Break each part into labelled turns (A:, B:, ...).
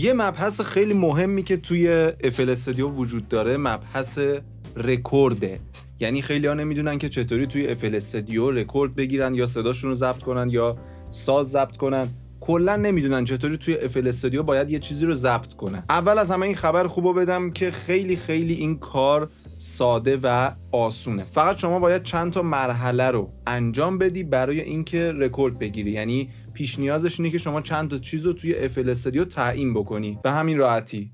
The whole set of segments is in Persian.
A: یه مبحث خیلی مهمی که توی FL استودیو وجود داره مبحث رکورده. یعنی خیلی ها نمیدونن که چطوری توی FL استودیو رکورد بگیرن یا صداشون رو ضبط کنن یا ساز ضبط کنن. کلا نمیدونن چطوری توی FL استودیو باید یه چیزی رو ضبط کنن. اول از همه این خبر خوبو بدم که خیلی این کار ساده و آسونه. فقط شما باید چند تا مرحله رو انجام بدی برای اینکه رکورد بگیری. یعنی پیش نیازش اینه که شما چند تا چیز رو توی FL استودیو تعیین بکنی. به همین راحتی.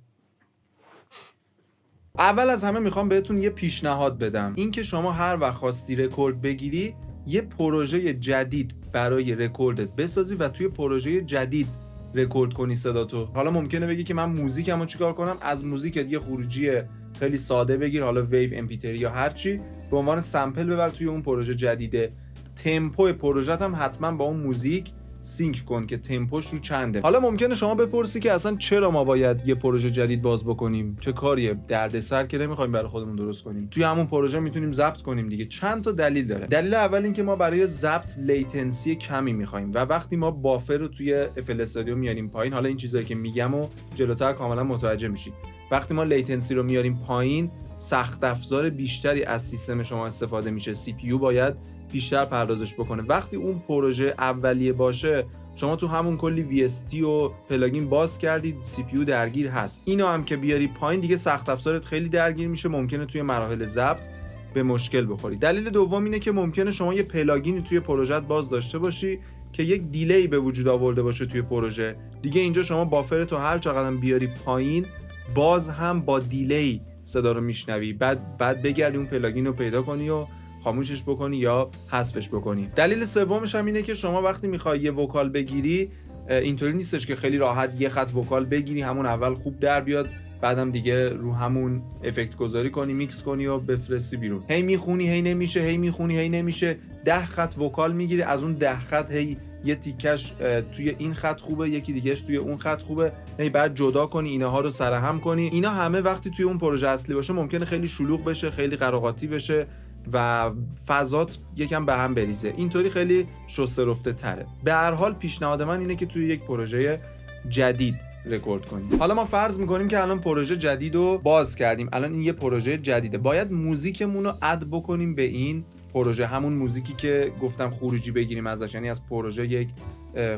A: اول از همه میخوام بهتون یه پیشنهاد بدم. این که شما هر وقت خواستی رکورد بگیری یه پروژه جدید برای رکوردت بسازی و توی پروژه جدید رکورد کنی صداتو. حالا ممکنه بگی که من موزیکمو چیکار کنم؟ از موزیکت یه خروجی خیلی ساده بگیر، حالا ویو، MP3 یا هر چی، به عنوان سمپل ببر توی اون پروژه جدیده. تمپو پروژه‌ت هم حتما با اون موزیک سینک کن که تمپوش رو چنده. حالا ممکنه شما بپرسی که اصلا چرا ما باید یه پروژه جدید باز بکنیم؟ چه کاریه؟ دردسر که نمیخوایم برای خودمون درست کنیم. توی همون پروژه میتونیم ضبط کنیم دیگه. چند تا دلیل داره. دلیل اول این که ما برای ضبط لیتنسی کمی میخوایم و وقتی ما بافر رو توی FL استودیو میاریم پایین، حالا این چیزایی که میگم و جلوتر کاملا متوجه میشید. وقتی ما لیتنسی رو میاریم پایین، سخت افزار بیشتری از سیستم شما استفاده میشه. CPU باید بیشتر پردازش بکنه. وقتی اون پروژه اولیه باشه، شما تو همون کلی VST و پلاگین باز کردید، CPU درگیر هست. اینو هم که بیاری پایین دیگه سخت افزارت خیلی درگیر میشه، ممکنه توی مراحل ضبط به مشکل بخوری. دلیل دوم اینه که ممکنه شما یه پلاگینی توی پروژهت باز داشته باشی که یک دیلی به وجود آورده باشه توی پروژه. دیگه اینجا شما بافرت رو هر چقدر بیاری پایین، باز هم با دیلی صدا رو میشنوی. بعد بگردی اون پلاگین رو پیدا کنی و خاموشش بکنی یا حذفش بکنی. دلیل سومش هم اینه که شما وقتی میخوای یه وکال بگیری، اینطوری نیستش که خیلی راحت یه خط وکال بگیری، همون اول خوب در بیاد، بعدم دیگه رو همون افکت گذاری کنی، میکس کنی و بفرستی بیرون. هی میخونی هی نمیشه، هی میخونی هی نمیشه. 10 خط وکال میگیری، از اون 10 خط هی یه تیکش توی این خط خوبه، یکی دیگهش توی اون خط خوبه، هی بعد جدا کنی، اینها رو سرهم کنی. اینا همه وقتی توی اون پروژه اصلی باشه ممکنه خیلی شلوغ بشه، خیلی قراقاتی بشه و فضات یکم به هم بریزه. اینطوری خیلی شسته رفته تره. به هر حال پیشنهاد من اینه که توی یک پروژه جدید رکورد کنیم. حالا ما فرض میکنیم که الان پروژه جدید رو باز کردیم، الان این یه پروژه جدیده، باید موزیکمون رو اد بکنیم به این پروژه. همون موزیکی که گفتم خروجی بگیریم ازش، یعنی از پروژه یک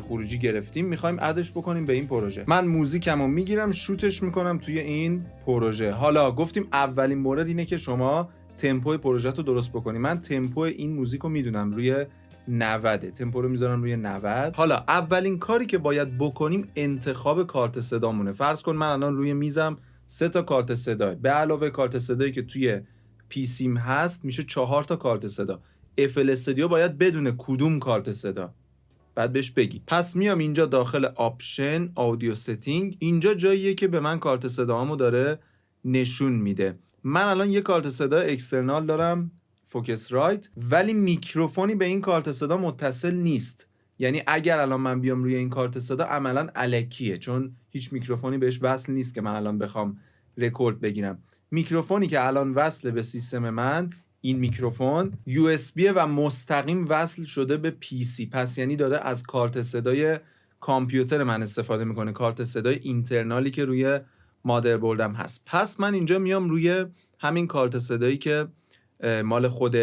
A: خروجی گرفتیم، میخوایم ادش بکنیم به این پروژه. من موزیکمو میگیرم، شوتش میکنم توی این پروژه. حالا گفتیم اولین مورد اینه که شما تمپو پروژه رو درست بکنی. من تمپو این موزیک رو میدونم روی 90، تمپو رو میذارم روی 90. حالا اولین کاری که باید بکنیم انتخاب کارت صدامونه. فرض کن من الان روی میزم 3 تا کارت صدا، به علاوه کارت صدایی که توی پیسیم هست میشه 4 تا کارت صدا. FL استودیو باید بدونه کدوم کارت صدا، بعد بهش بگی. پس میام اینجا داخل آپشن آدیو ستینگ، اینجا جاییه که به من کارت صدامو داره نشون میده. من الان یه کارت صدا اکسترنال دارم، فوکس رایت، ولی میکروفونی به این کارت صدا متصل نیست. یعنی اگر الان من بیام روی این کارت صدا عملاً الکیه، چون هیچ میکروفونی بهش وصل نیست که من الان بخوام رکورد بگیرم. میکروفونی که الان وصل به سیستم من، این میکروفون USB و مستقیم وصل شده به PC. پس یعنی داره از کارت صدای کامپیوتر من استفاده میکنه، کارت صدای اینترنالی که روی مادربردم هست. پس من اینجا میام روی همین کارت صدایی که مال خود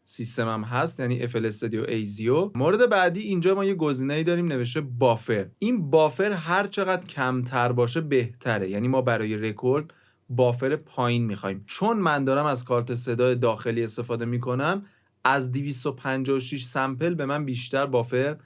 A: سیستمم هست، یعنی FL استودیو ایزیو. مورد بعدی اینجا ما یه گزینه‌ای داریم نوشته بافر. این بافر هر چقدر کمتر باشه بهتره، یعنی ما برای رکورد بافر پایین میخوایم. چون من دارم از کارت صدای داخلی استفاده میکنم، از 256 سمپل به من بیشتر بافر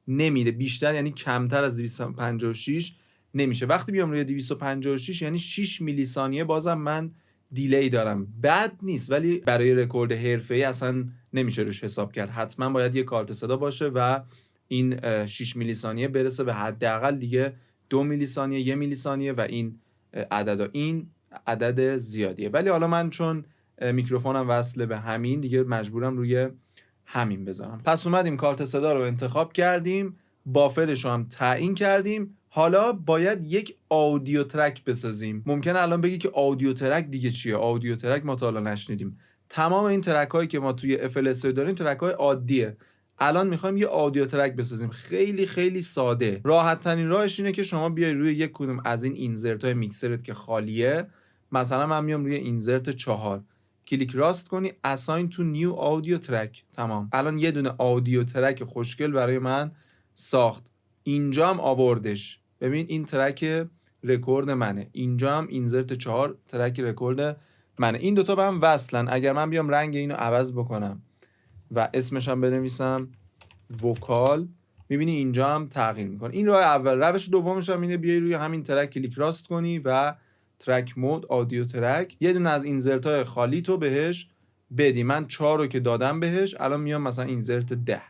A: نمیده. بیشتر یعنی کمتر از 256 نمیشه. وقتی بیام روی 256 یعنی 6 میلی ثانیه بازم من دیلی دارم. بد نیست، ولی برای رکورد حرفه‌ای اصلا نمیشه روش حساب کرد. حتما باید یه کارت صدا باشه و این 6 میلی ثانیه برسه به حداقل دیگه 2 میلی ثانیه، 1 میلی ثانیه و این عدد، این عدد زیادیه. ولی حالا من چون میکروفونم وصله به همین، دیگه مجبورم روی همین بذارم. پس اومدیم کارت صدا رو انتخاب کردیم، بافرش رو هم تعیین کردیم. حالا باید یک آدیو ترک بسازیم. ممکنه الان بگی که آدیو ترک دیگه چیه؟ آدیو ترک ما تا حالا نشنیدیم. تمام این ترک هایی که ما توی FL استودیو داریم ترک های عادیه. الان میخوایم یه آدیو ترک بسازیم، خیلی خیلی ساده. راحت ترین راهش اینه که شما بیای روی یک کدوم از این اینزرت های میکسرت که خالیه، مثلا من میام روی اینزرت 4، کلیک راست کنی assign to new audio track. تمام. الان یه دونه آدیو ترک خوشگل برای من ساخت. اینجا هم آوردش. ببین این ترک رکورد منه، اینجا هم اینزرت 4 ترک رکورد منه. این دوتا به هم وصلن. اگر من بیام رنگ اینو عوض بکنم و اسمش هم بنویسم وکال، میبینی اینجا هم تغییر میکنه. این راه اول. روش دومش هم اینه بیای روی همین ترک کلیک راست کنی و ترک مود آدیو ترک، یه دونه از اینزرت های خالی تو بهش بدی. من 4 رو که دادم بهش، الان میام مثلا اینزرت 10.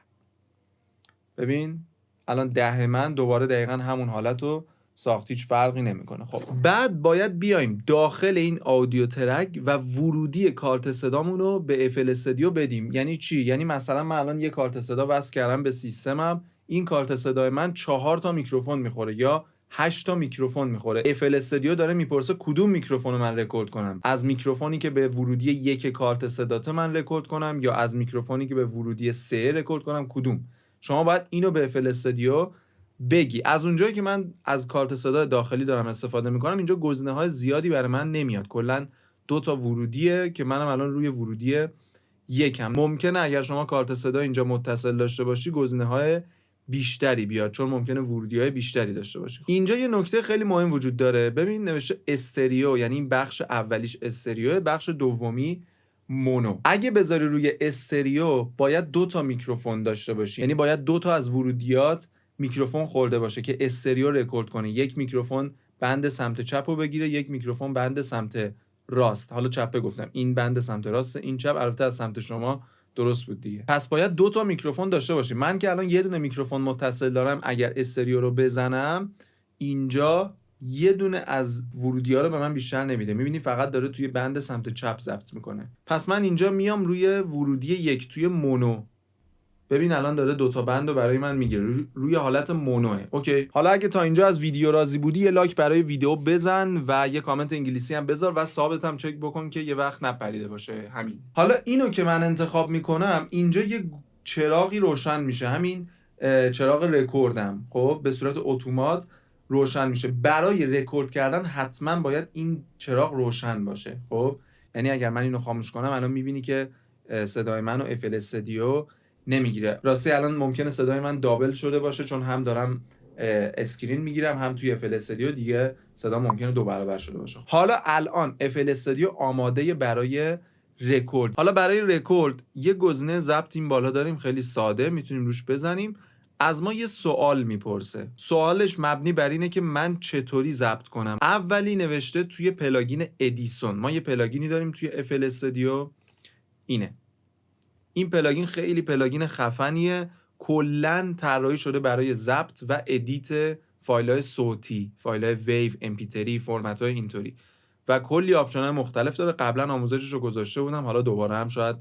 A: ببین الان 10 من دوباره دقیقا همون حالت رو ساخت، هیچ فرقی نمیکنه. خب بعد باید بیایم داخل این آدیو ترک و ورودی کارت صدامون رو به FL استودیو بدیم. یعنی چی؟ یعنی مثلا من الان یه کارت صدا وصل کردم به سیستمم، این کارت صدای من 4 تا میکروفون میخوره یا 8 تا میکروفون میخوره. FL استودیو داره میپرسه کدوم میکروفون رو من رکورد کنم، از میکروفونی که به ورودی 1 کارت صدات من رکورد کنم یا از میکروفونی که به ورودی 3 رکورد کنم، کدوم. شما باید اینو به FL استودیو بگی. از اونجایی که من از کارت صدای داخلی دارم استفاده میکنم، اینجا گزینه‌های زیادی برای من نمیاد. کلا 2 تا ورودیه که منم الان روی ورودی 1 ممکنه اگر شما کارت صدا اینجا متصل داشته باشی گزینه‌های بیشتری بیاد، چون ممکنه ورودی‌های بیشتری داشته باشی. اینجا یه نکته خیلی مهم وجود داره. ببین نوشته استریو، یعنی این بخش اولیش استریو، بخش دومی مونو. اگه بذاری روی استریو باید 2 تا میکروفون داشته باشی، یعنی باید 2 تا از ورودیات میکروفون خورده باشه که استریو رکورد کنه. یک میکروفون بند سمت چپ رو بگیره، یک میکروفون بند سمت راست. حالا چپ گفتم، این بند سمت راست، این چپ. البته از سمت شما درست بود دیگه. پس باید 2 تا میکروفون داشته باشیم. من که الان یه دونه میکروفون متصل دارم، اگر استریو رو بزنم اینجا یه دونه از ورودی‌ها رو به من بیشتر نمیده. میبینی فقط داره توی بند سمت چپ ضبط میکنه. پس من اینجا میام روی ورودی 1 توی مونو. ببین الان داره 2 تا بند رو برای من میگیره، روی حالت مونوه. اوکی. حالا اگه تا اینجا از ویدیو راضی بودی یه لایک برای ویدیو بزن و یه کامنت انگلیسی هم بذار و ثابت هم چک بکن که یه وقت نپریده باشه. همین. حالا اینو که من انتخاب میکنم، اینجا یه چراغی روشن میشه، همین چراغ رکوردم. خب به صورت اتومات روشن میشه. برای رکورد کردن حتما باید این چراغ روشن باشه. خب یعنی اگر من اینو خاموش کنم، الان میبینی که صدای منو FL استودیو نمیگیره. راستی الان ممکنه صدای من دابل شده باشه، چون هم دارم اسکرین میگیرم هم توی FL استودیو، دیگه صدا ممکنه 2 برابر شده باشه. حالا الان FL استودیو آماده برای رکورد. حالا برای رکورد یه گزینه ضبط این بالا داریم، خیلی ساده، میتونیم روش بزنیم. از ما یه سوال میپرسه. سوالش مبنی بر اینه که من چطوری ضبط کنم. اولی نوشته توی پلاگین ادیسون. ما یه پلاگینی داریم توی FL استودیو، اینه. این پلاگین خیلی پلاگین خفنیه، کلاً طراحی شده برای ضبط و ادیت فایل‌های صوتی، فایل‌های ویو، MP3، فرمت‌های اینطوری و کلی آپشن‌های مختلف داره. قبلا آموزشش رو گذاشته بودم، حالا دوباره هم شاید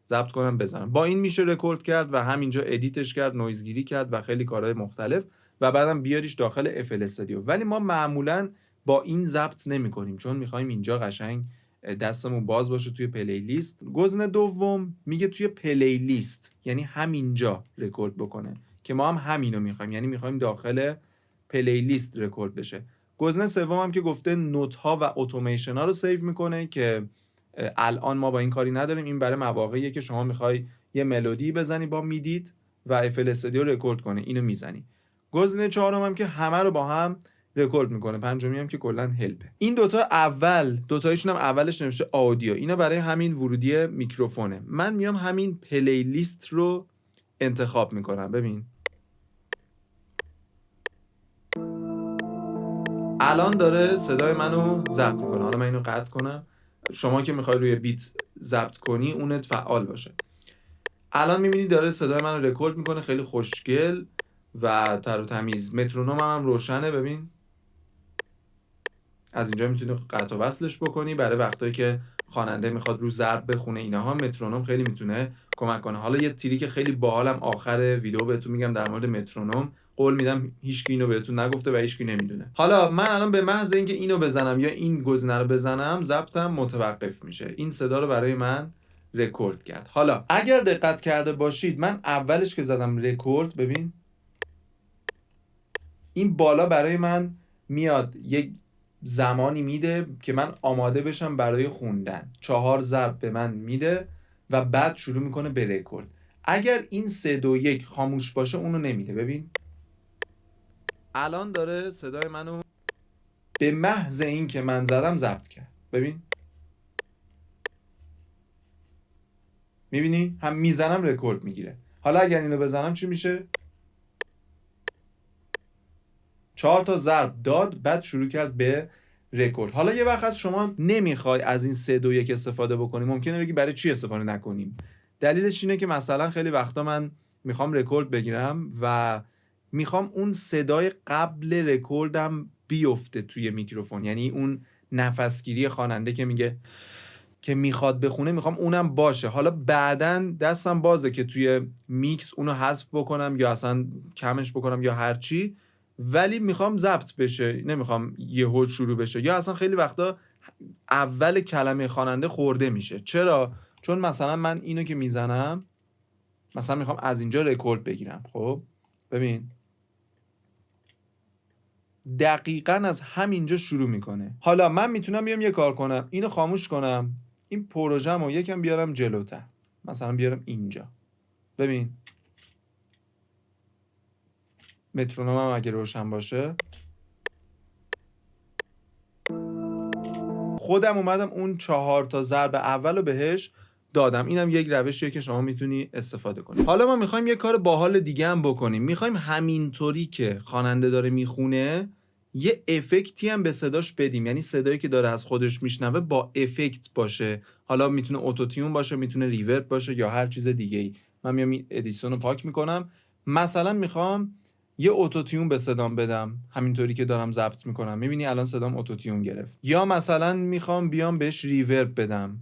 A: ضبط کنم بذارم. با این میشه رکورد کرد و همینجا ادیتش کرد، نویزگیری کرد و خیلی کارهای مختلف و بعدم بیاریش داخل FL استودیو. ولی ما معمولاً با این ضبط نمی‌کنیم، چون می‌خوایم اینجا قشنگ دستمون باز باشه توی پلیلیست. گزینه دوم میگه توی پلیلیست، یعنی همینجا رکورد بکنه، که ما هم همینو می‌خوایم، یعنی می‌خوایم داخل پلیلیست رکورد بشه. گزینه سوم هم که گفته نوت ها و اتوماسیون ها رو سیو میکنه، که الان ما با این کاری نداریم. این برای مواقعیه که شما میخوای یه ملودی بزنی با میدیت و FL استودیو رکورد کنه، اینو میزنی. گزینه چهارم هم که همه رو با هم رکورد میکنه. پنجمی هم که کلا هلپه. این دوتا اول، دوتایشون هم اولش نوشته آدیو، اینا برای همین ورودی میکروفونه. من میام همین پلیلیست رو انتخاب میکنم. ببین الان داره صدای منو ضبط میکنه. حالا من اینو قطع کنم. شما که میخوای روی بیت ضبط کنی اونت فعال باشه. الان میبینی داره صدای منو رکورد میکنه، خیلی خوشگل و تر و تمیز. مترونوم هم روشنه. ببین از اینجا میتونی قطع و وصلش بکنی برای وقتایی که خواننده میخواد رو ضرب بخونه. اینها مترونوم خیلی میتونه کمک کنه. حالا یه تریک خیلی باحالم آخر ویدیو بهتون میگم در مورد مترونوم. قول میدم هیچکی اینو بهتون نگفته و هیچکی نمیدونه. حالا من الان به محض اینکه اینو بزنم یا این گزینه رو بزنم، ضبطم متوقف میشه. این صدا رو برای من رکورد کرد. حالا اگر دقت کرده باشید من اولش که زدم رکورد، ببین این بالا برای من میاد یک زمانی میده که من آماده بشم برای خوندن. 4 ضرب به من میده و بعد شروع میکنه به رکورد. اگر این 3 2 1 خاموش باشه اونو نمیده. ببین الان داره صدای منو به محض این که من زدم ضبط کرد. ببین میبینی هم میزنم رکورد میگیره. حالا اگر اینو بزنم چی میشه؟ 4 تا ضرب داد بعد شروع کرد به رکورد. حالا یه وقت شما نمیخوای از این 3 2 1 استفاده بکنی، ممکنه بگی برای چی استفاده نکنیم. دلیلش اینه که مثلا خیلی وقتا من میخوام رکورد بگیرم و میخوام اون صدای قبل رکوردم بیفته توی میکروفون، یعنی اون نفسگیری خواننده که میگه که میخواد بخونه میخوام اونم باشه. حالا بعدن دستم بازه که توی میکس اونو حذف بکنم یا اصلا کمش بکنم یا هر چی، ولی میخوام ضبط بشه، نمیخوام یهو شروع بشه. یا اصلا خیلی وقتا اول کلمه خواننده خورده میشه. چرا؟ چون مثلا من اینو که میزنم مثلا میخوام از اینجا رکورد بگیرم. خب ببین دقیقاً از همینجا شروع میکنه. حالا من میتونم بیام یه کار کنم، اینو خاموش کنم، این پروژه‌مو یکم بیارم جلوتر، مثلا بیارم اینجا. ببین مترونومم اگه روشن باشه، خودم اومدم اون 4 تا ضرب اولو بهش دادم. اینم یک روشیه که شما میتونی استفاده کنی. حالا ما میخوایم یه کار باحال دیگه هم بکنیم. میخوایم همینطوری که خواننده داره میخونه یه افکتی هم به صداش بدیم، یعنی صدایی که داره از خودش میشنوه با افکت باشه. حالا میتونه اتوتیون باشه، میتونه ریورب باشه یا هر چیز دیگه ای. من میام این ادیسون رو پاک میکنم، مثلا میخوام یه اتوتیون به صدام بدم همینطوری که دارم ضبط میکنم. میبینی الان صدام اتوتیون گرفت. یا مثلا میخوام بیام بهش ریورب بدم.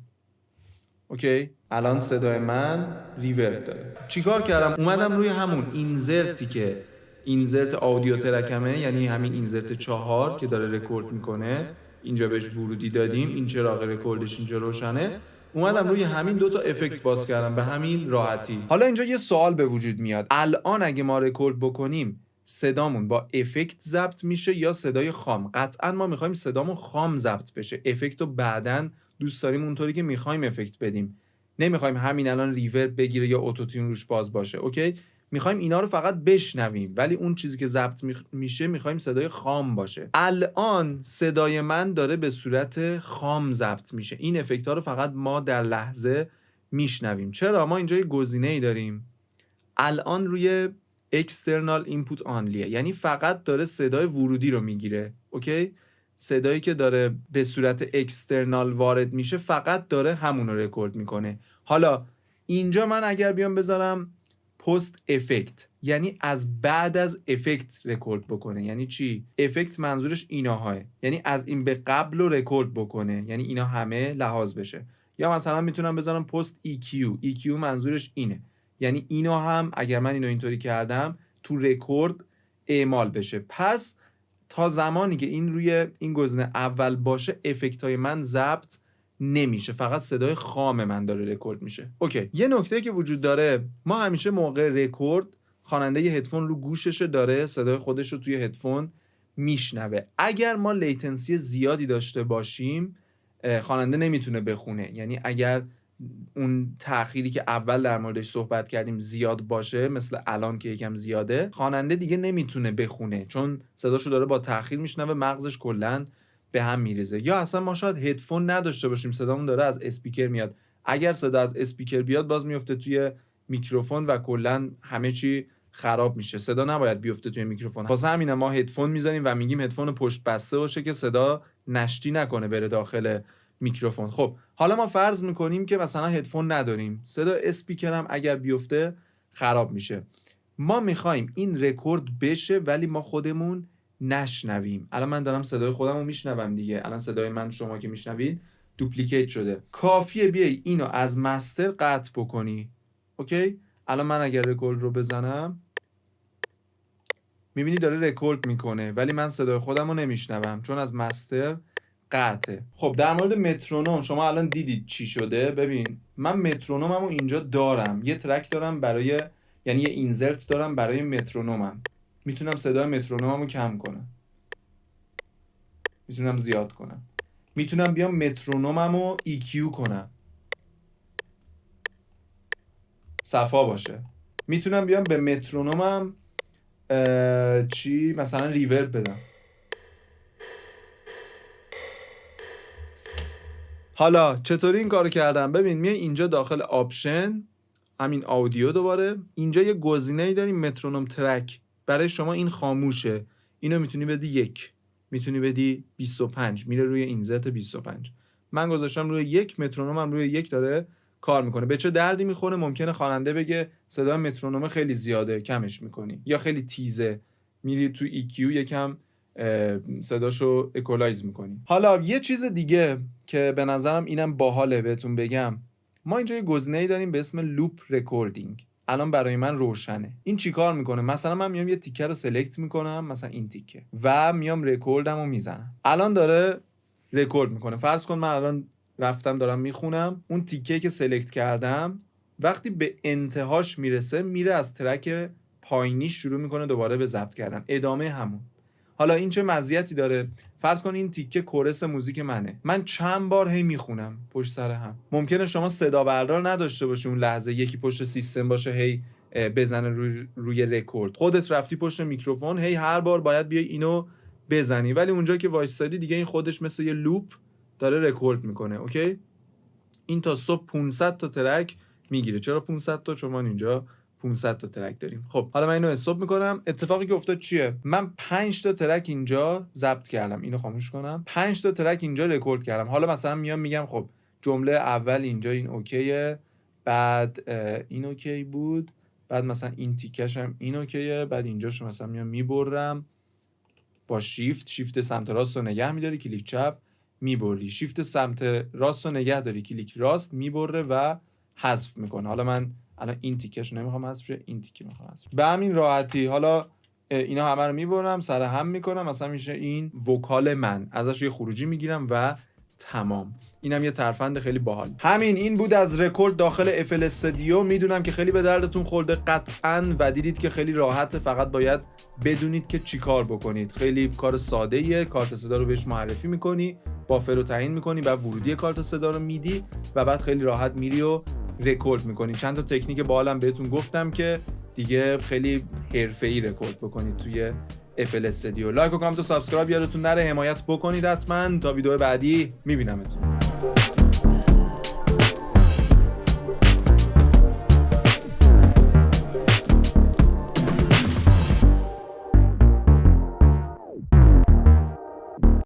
A: اوکی الان صدای من ریورب داره. چیکار کردم؟ اومدم روی همون اینزرتی که اینزرت آدیو ترکمه، یعنی همین اینزرت 4 که داره رکورد میکنه، اینجا بهش ورودی دادیم، این چراغ رکوردش اینجا روشنه، اومدم روی همین 2 تا افکت باز کردم به همین راحتی. حالا اینجا یه سوال به وجود میاد، الان اگه ما رکورد بکنیم صدامون با افکت ضبط میشه یا صدای خام؟ قطعا ما میخوایم صدامون خام ضبط بشه، افکت رو بعدن دوست داریم اونطوری که میخوایم افکت بدیم، نمیخوایم همین الان ریورب بگیره یا اتوتیون روش باز باشه. اوکی میخوایم اینا رو فقط بشنویم، ولی اون چیزی که ضبط میشه میخوایم صدای خام باشه. الان صدای من داره به صورت خام ضبط میشه، این افکت ها رو فقط ما در لحظه میشنویم. چرا؟ ما اینجا یه گزینه ای داریم الان روی external input only، یعنی فقط داره صدای ورودی رو میگیره. اوکی صدایی که داره به صورت اکسترنال وارد میشه فقط داره همون رو رکورد میکنه. حالا اینجا من اگر بیام بذارم پست افکت، یعنی از بعد از افکت رکورد بکنه. یعنی چی؟ افکت منظورش ایناها، یعنی از این به قبل رو رکورد بکنه، یعنی اینا همه لحاظ بشه. یا مثلا میتونم بذارم پست EQ منظورش اینه، یعنی اینا هم اگر من اینو اینطوری کردم تو رکورد اعمال بشه. پس تا زمانی که این روی این گزینه اول باشه افکت های من ضبط نمیشه، فقط صدای خام من داره رکورد میشه. اوکی یه نکته که وجود داره، ما همیشه موقع رکورد خواننده یه هدفون رو گوششه داره صدای خودش رو توی هدفون میشنوه. اگر ما لیتنسی زیادی داشته باشیم خواننده نمیتونه بخونه، یعنی اگر اون تأخیری که اول در موردش صحبت کردیم زیاد باشه، مثل الان که یکم زیاده، خواننده دیگه نمیتونه بخونه چون صداشو داره با تأخیر میشنوه، مغزش کلا به هم میریزه. یا اصلا ما شاید هدفون نداشته باشیم، صدامون داره از اسپیکر میاد، اگر صدا از اسپیکر بیاد باز میفته توی میکروفون و کلا همه چی خراب میشه. صدا نباید بیفته توی میکروفون، واسه همینه ما هدفون میذاریم و میگیم هدفون پشت بسته باشه که صدا نشتی نکنه بره داخل میکروفون. خب حالا ما فرض میکنیم که مثلا هدفون نداریم، صدا اسپیکر هم اگر بیفته خراب میشه. ما میخوایم این رکورد بشه ولی ما خودمون نشنویم. الان من دارم صدای خودم رو میشنوم دیگه، الان صدای من شما که میشنوید دوپلیکیت شده. کافیه بیای اینو از مستر قطع بکنی. اوکی الان من اگر رکورد رو بزنم میبینی داره رکورد میکنه ولی من صدای خودم رو نمیشنوم چون از مستر قطعه. خب در مورد مترونوم شما الان دیدید چی شده. ببین من مترونوممو اینجا دارم، یه ترک دارم برای، یعنی یه اینزرت دارم برای مترونومم. میتونم صدای مترونوممو کم کنم، میتونم زیاد کنم، میتونم بیام مترونوممو EQ کنم صفا باشه، میتونم بیام به مترونومم مثلا ریورب بدم. حالا چطوری این کارو کردم؟ ببین میای اینجا داخل آپشن، همین آودیو، دوباره اینجا یه گزینه‌ای داریم مترونوم ترک. برای شما این خاموشه، اینو میتونی بدی 1، میتونی بدی 25، میره روی اینزرت 25. من گذاشتم روی 1، مترونومم روی 1 داره کار میکنه. به چه دردی میخوره؟ ممکنه خواننده بگه صدای مترونوم خیلی زیاده، کمش میکنی، یا خیلی تیزه، میری تو EQ یکم صداشو اکولایز میکنی. حالا یه چیز دیگه که به نظرم اینم باحاله بهتون بگم، ما اینجا یه گزینه‌ای داریم به اسم لوپ رکوردینگ. الان برای من روشنه. این چیکار میکنه؟ مثلا من میام یه تیکه رو سلکت میکنم، مثلا این تیکه، و میام رکوردمو میزنم. الان داره رکورد میکنه. فرض کن من الان رفتم دارم میخونم، اون تیکه که سلکت کردم وقتی به انتهاش میرسه، میره از ترک پایینی شروع میکنه دوباره به ضبط کردن، ادامه همون. حالا این چه مزیتی داره؟ فرض کن این تیکه کورس موزیک منه، من چند بار هی میخونم پشت سر هم. ممکنه شما صدا بردار نداشته باشی اون لحظه، یکی پشت سیستم باشه هی بزنه روی رکورد، خودت رفتی پشت میکروفون، هی هر بار باید بیای اینو بزنی، ولی اونجا که وایسادی دیگه این خودش مثل یه لوپ داره رکورد میکنه. اوکی؟ این تا صبح 500 تا ترک میگیره. چرا 500 تا؟ چون ما اینجا 500 تا ترک داریم. خب حالا من اینو استاپ میکنم. اتفاقی که افتاد چیه؟ من 5 تا ترک اینجا ضبط کردم، اینو خاموش کنم، 5 تا ترک اینجا رکورد کردم. حالا مثلا میگم خب جمله اول اینجا این اوکیه، بعد این اوکی بود، بعد مثلا این تیکش هم این اوکیه، بعد اینجاشو مثلا میبرم با شیفت سمت راست رو نگه میداری، کلیک چپ میبری، شیفت سمت راست رو نگه داری، کلیک راست میبره و حذف میکنه. حالا من الان این تیکش رو نمیخوام حذف شه، این تیکه میخوام حذف. به همین راحتی حالا اینا همه رو میبرم سر هم میکنم، مثلا میشه این وکال من، ازش یه خروجی میگیرم و تمام. اینم یه ترفند خیلی باحال. این بود از رکورد داخل FL استودیو. میدونم که خیلی به دردتون خورده قطعاً و دیدید که خیلی راحته، فقط باید بدونید که چی کار بکنید. خیلی کار ساده ایه. کارت صدا رو بهش معرفی میکنی، بافر رو تعیین میکنی، بعد ورودی کارت صدا رو میدی و بعد خیلی راحت میری و رکورد میکنی. چند تا تکنیک باحالم بهتون گفتم که دیگه خیلی حرفه‌ای رکورد بکنید توی FL استودیو. لایک و کامنت و سابسکرایب یادتون نره، حمایت بکنید حتما. تا ویدیو بعدی میبینمتون.